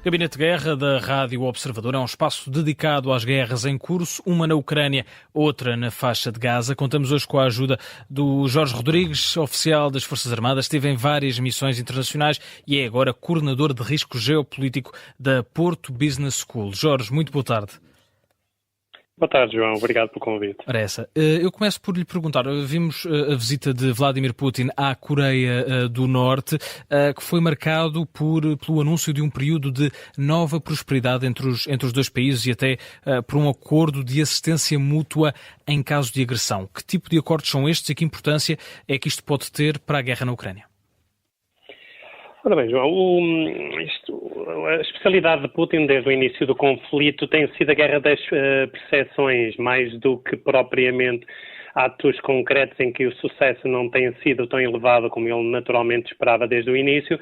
Gabinete de Guerra da Rádio Observador é um espaço dedicado às guerras em curso, uma na Ucrânia, outra na faixa de Gaza. Contamos hoje com a ajuda do Jorge Rodrigues, oficial das Forças Armadas, esteve em várias missões internacionais e é agora coordenador de risco geopolítico da Porto Business School. Jorge, muito boa tarde. Boa tarde, João. Obrigado pelo convite. Ora essa. Eu começo por lhe perguntar. Vimos a visita de Vladimir Putin à Coreia do Norte, que foi marcado pelo anúncio de um período de nova prosperidade entre os dois países e até por um acordo de assistência mútua em caso de agressão. Que tipo de acordos são estes e que importância é que isto pode ter para a guerra na Ucrânia? Ora bem, João, a especialidade de Putin desde o início do conflito tem sido a guerra das percepções, mais do que propriamente atos concretos em que o sucesso não tem sido tão elevado como ele naturalmente esperava desde o início.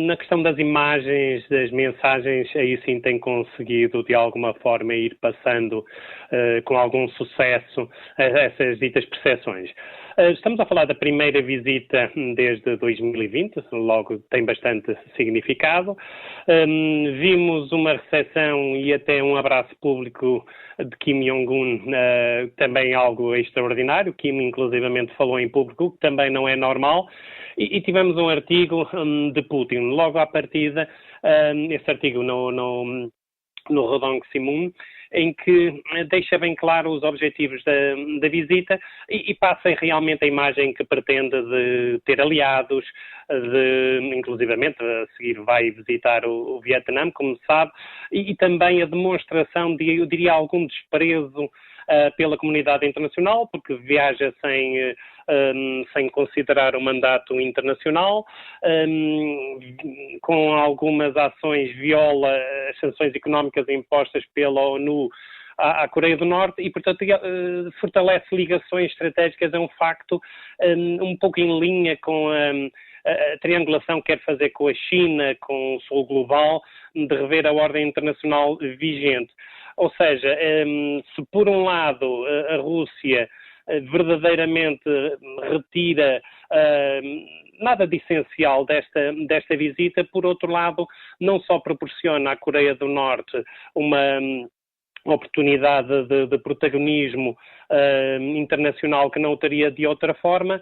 Na questão das imagens, das mensagens, aí sim tem conseguido de alguma forma ir passando com algum sucesso essas ditas percepções. Estamos a falar da primeira visita desde 2020, logo tem bastante significado. Vimos uma recepção e até um abraço público de Kim Jong-un, também algo extraordinário. Kim, inclusivamente, falou em público, que também não é normal. E tivemos um artigo de Putin, logo à partida, esse artigo no Rodong Sinmun, em que deixa bem claro os objetivos da visita e passa realmente a imagem que pretende de ter aliados, inclusivamente a seguir vai visitar o Vietnã, como se sabe, e também a demonstração de, eu diria, algum desprezo pela comunidade internacional, porque viaja sem considerar o mandato internacional, com algumas ações viola as sanções económicas impostas pela ONU à Coreia do Norte e, portanto, fortalece ligações estratégicas, é um facto um pouco em linha com a triangulação que quer fazer com a China, com o Sul Global, de rever a ordem internacional vigente. Ou seja, se por um lado a Rússia verdadeiramente retira nada de essencial desta visita, por outro lado, não só proporciona à Coreia do Norte uma oportunidade de protagonismo internacional que não o teria de outra forma,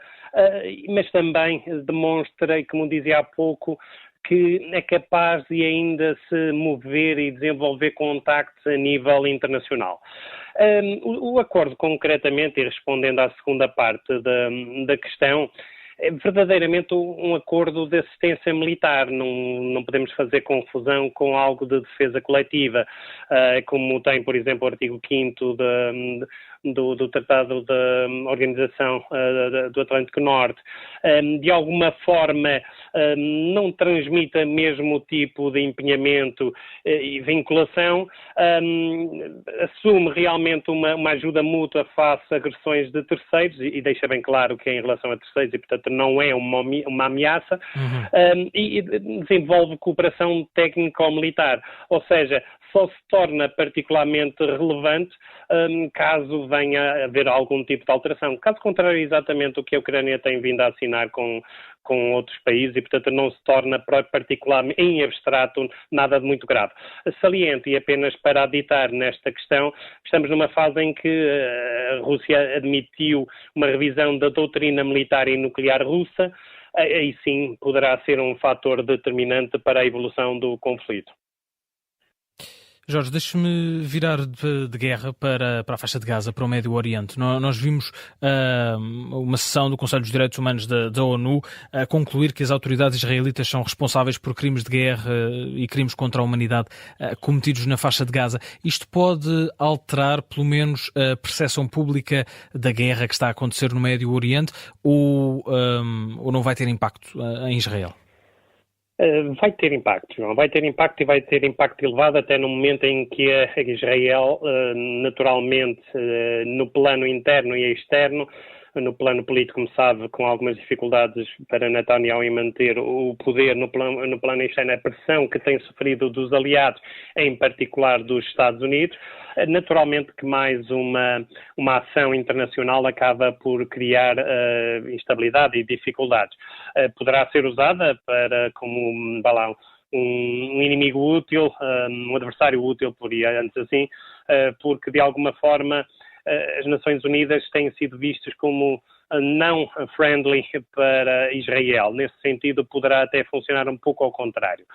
mas também demonstra, como dizia há pouco, que é capaz de ainda se mover e desenvolver contactos a nível internacional. O acordo, concretamente, e respondendo à segunda parte da questão, é verdadeiramente um acordo de assistência militar, não podemos fazer confusão com algo de defesa coletiva, como tem, por exemplo, o artigo 5º do Tratado da Organização do Atlântico Norte. De alguma forma não transmite o mesmo tipo de empenhamento e vinculação, assume realmente uma ajuda mútua face a agressões de terceiros e deixa bem claro que é em relação a terceiros e, portanto, não é uma ameaça, e desenvolve cooperação técnico-militar, ou seja, só se torna particularmente relevante caso venha a haver algum tipo de alteração. Caso contrário, exatamente o que a Ucrânia tem vindo a assinar com outros países e, portanto, não se torna particularmente, em abstrato, nada de muito grave. Saliente, e apenas para aditar nesta questão, estamos numa fase em que a Rússia admitiu uma revisão da doutrina militar e nuclear russa, aí sim poderá ser um fator determinante para a evolução do conflito. Jorge, deixe-me virar de guerra para a faixa de Gaza, para o Médio Oriente. Nós vimos uma sessão do Conselho dos Direitos Humanos da ONU a concluir que as autoridades israelitas são responsáveis por crimes de guerra e crimes contra a humanidade cometidos na faixa de Gaza. Isto pode alterar, pelo menos, a percepção pública da guerra que está a acontecer no Médio Oriente ou não vai ter impacto em Israel? Vai ter impacto, João. Vai ter impacto e vai ter impacto elevado até no momento em que Israel, naturalmente, no plano interno e externo, no plano político, como sabe, com algumas dificuldades para Netanyahu em manter o poder no plano externo, a pressão que tem sofrido dos aliados, em particular dos Estados Unidos, naturalmente que mais uma ação internacional acaba por criar instabilidade e dificuldades. Poderá ser usada para, como um inimigo útil, um adversário útil, por antes assim, porque de alguma forma as Nações Unidas têm sido vistas como não friendly para Israel. Nesse sentido, poderá até funcionar um pouco ao contrário.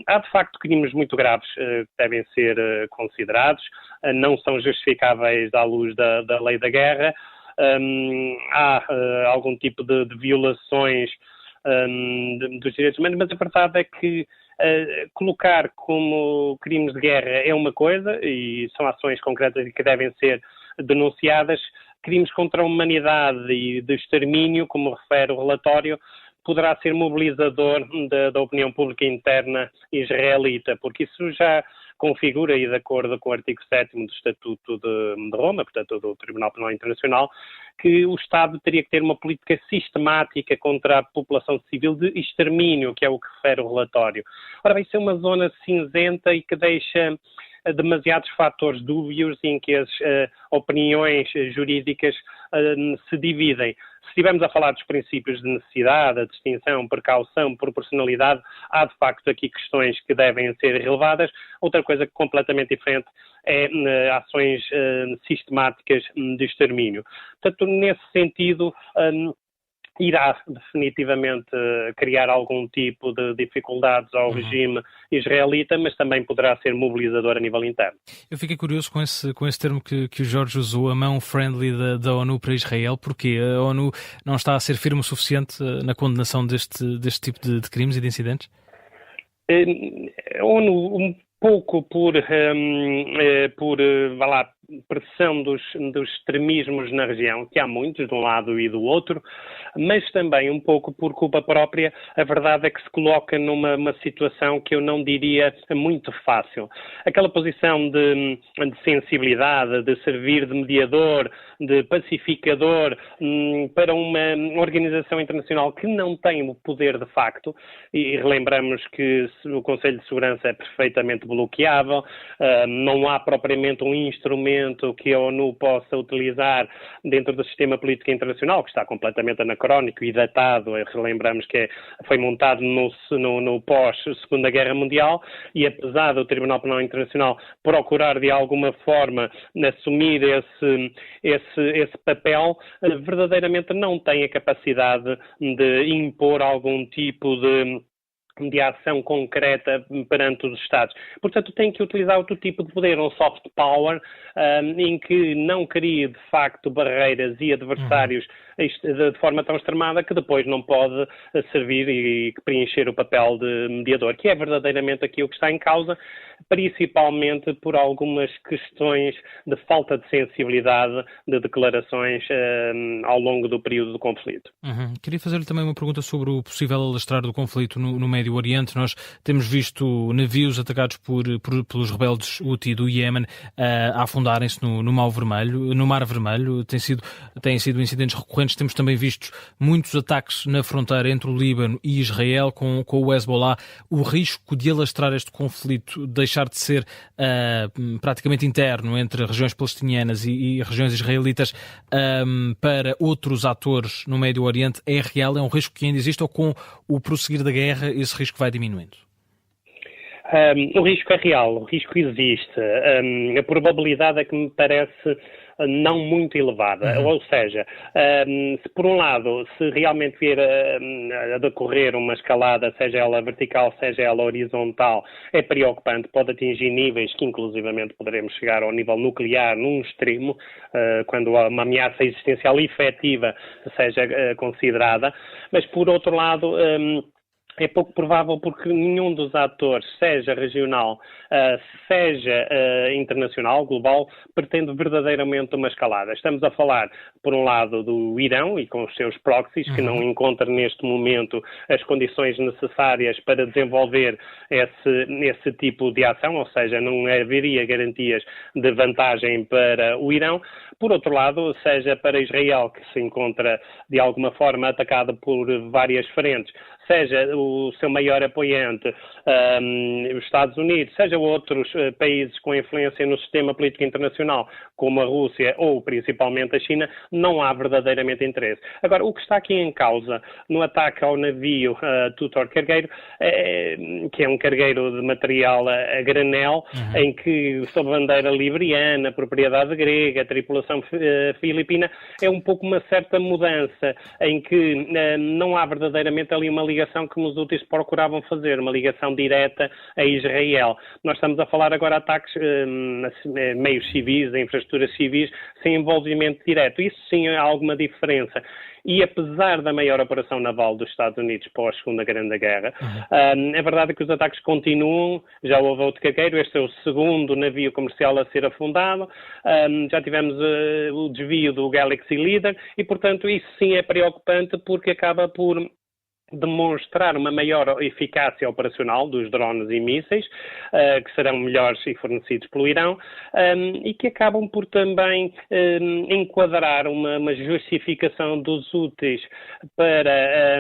Há, de facto, crimes muito graves que devem ser considerados, não são justificáveis à luz da lei da guerra. Há algum tipo de violações dos direitos humanos, mas a verdade é que colocar como crimes de guerra é uma coisa, e são ações concretas que devem ser denunciadas. Crimes contra a humanidade e de extermínio, como refere o relatório, poderá ser mobilizador da opinião pública interna israelita, porque isso já configura, e de acordo com o artigo 7º do Estatuto de Roma, portanto do Tribunal Penal Internacional, que o Estado teria que ter uma política sistemática contra a população civil de extermínio, que é o que refere o relatório. Ora bem, isso é uma zona cinzenta e que deixa demasiados fatores dúbios em que as opiniões jurídicas se dividem. Se estivermos a falar dos princípios de necessidade, a distinção, precaução, proporcionalidade, há de facto aqui questões que devem ser relevadas. Outra coisa completamente diferente é ações sistemáticas de extermínio. Portanto, nesse sentido, irá definitivamente criar algum tipo de dificuldades ao regime israelita, mas também poderá ser mobilizador a nível interno. Eu fiquei curioso com esse termo que o Jorge usou, a mão friendly da ONU para Israel, porque a ONU não está a ser firme o suficiente na condenação deste tipo de crimes e de incidentes? A ONU, um pouco por pressão dos extremismos na região, que há muitos de um lado e do outro, mas também um pouco por culpa própria. A verdade é que se coloca numa situação que eu não diria muito fácil. Aquela posição de sensibilidade, de servir de mediador, de pacificador para uma organização internacional que não tem o poder de facto, e relembramos que o Conselho de Segurança é perfeitamente bloqueável, não há propriamente um instrumento que a ONU possa utilizar dentro do sistema político internacional, que está completamente anacrónico e datado. Relembramos que foi montado no pós-Segunda Guerra Mundial, e apesar do Tribunal Penal Internacional procurar de alguma forma assumir esse papel, verdadeiramente não tem a capacidade de impor algum tipo de ação concreta perante os Estados. Portanto, tem que utilizar outro tipo de poder, um soft power, em que não crie, de facto, barreiras e adversários de forma tão extremada que depois não pode servir e preencher o papel de mediador, que é verdadeiramente aqui o que está em causa, principalmente por algumas questões de falta de sensibilidade de declarações ao longo do período do conflito. Queria fazer-lhe também uma pergunta sobre o possível alastrar do conflito no Médio Oriente. Nós temos visto navios atacados pelos rebeldes Houthi do Iémen a afundarem-se no Mar Vermelho. Têm sido incidentes recorrentes. Temos também visto muitos ataques na fronteira entre o Líbano e Israel com o Hezbollah. O risco de alastrar este conflito, deixar de ser praticamente interno entre regiões palestinianas e regiões israelitas para outros atores no Médio Oriente, é real? É um risco que ainda existe, ou com o prosseguir da guerra esse risco vai diminuindo? O risco é real, o risco existe. A probabilidade é que me parece não muito elevada. Ou seja, se por um lado, se realmente vier a decorrer uma escalada, seja ela vertical, seja ela horizontal, é preocupante, pode atingir níveis que inclusivamente poderemos chegar ao nível nuclear num extremo, quando uma ameaça existencial efetiva seja considerada, mas por outro lado, é pouco provável, porque nenhum dos atores, seja regional, seja internacional, global, pretende verdadeiramente uma escalada. Estamos a falar, por um lado, do Irão e com os seus proxies, que não encontra neste momento as condições necessárias para desenvolver esse tipo de ação, ou seja, não haveria garantias de vantagem para o Irão. Por outro lado, seja para Israel, que se encontra de alguma forma atacado por várias frentes, seja o seu maior apoiante, os Estados Unidos, seja outros países com influência no sistema político internacional, como a Rússia ou principalmente a China, não há verdadeiramente interesse. Agora, o que está aqui em causa no ataque ao navio Tutor Cargueiro, que é um cargueiro de material a granel, em que, sob bandeira liberiana, propriedade grega, tripulação filipina, é um pouco uma certa mudança, em que não há verdadeiramente ali uma ligação que os úteis procuravam fazer, uma ligação direta a Israel. Nós estamos a falar agora de ataques a meios civis, a infraestruturas civis, sem envolvimento direto. Isso sim há alguma diferença. E apesar da maior operação naval dos Estados Unidos pós-Segunda Grande Guerra, é verdade que os ataques continuam. Já houve outro cargueiro, este é o segundo navio comercial a ser afundado, já tivemos o desvio do Galaxy Leader e, portanto, isso sim é preocupante porque acaba por demonstrar uma maior eficácia operacional dos drones e mísseis, que serão melhores e fornecidos pelo Irão, e que acabam por também enquadrar uma justificação dos úteis para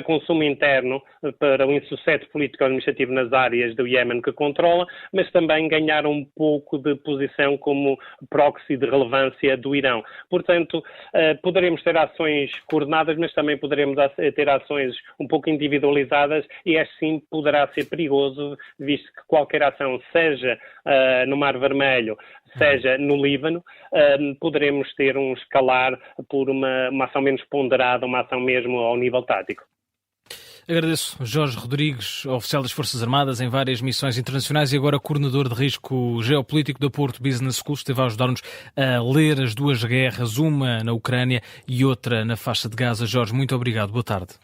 consumo interno, para o insucesso político-administrativo nas áreas do Iémen que controla, mas também ganhar um pouco de posição como proxy de relevância do Irão. Portanto, poderemos ter ações coordenadas, mas também poderemos ter ações um pouco individualizadas e assim poderá ser perigoso, visto que qualquer ação, seja no Mar Vermelho, seja no Líbano, poderemos ter um escalar por uma ação menos ponderada, uma ação mesmo ao nível tático. Agradeço Jorge Rodrigues, oficial das Forças Armadas em várias missões internacionais e agora coordenador de risco geopolítico da Porto Business School. Esteve a ajudar-nos a ler as duas guerras, uma na Ucrânia e outra na faixa de Gaza. Jorge, muito obrigado. Boa tarde.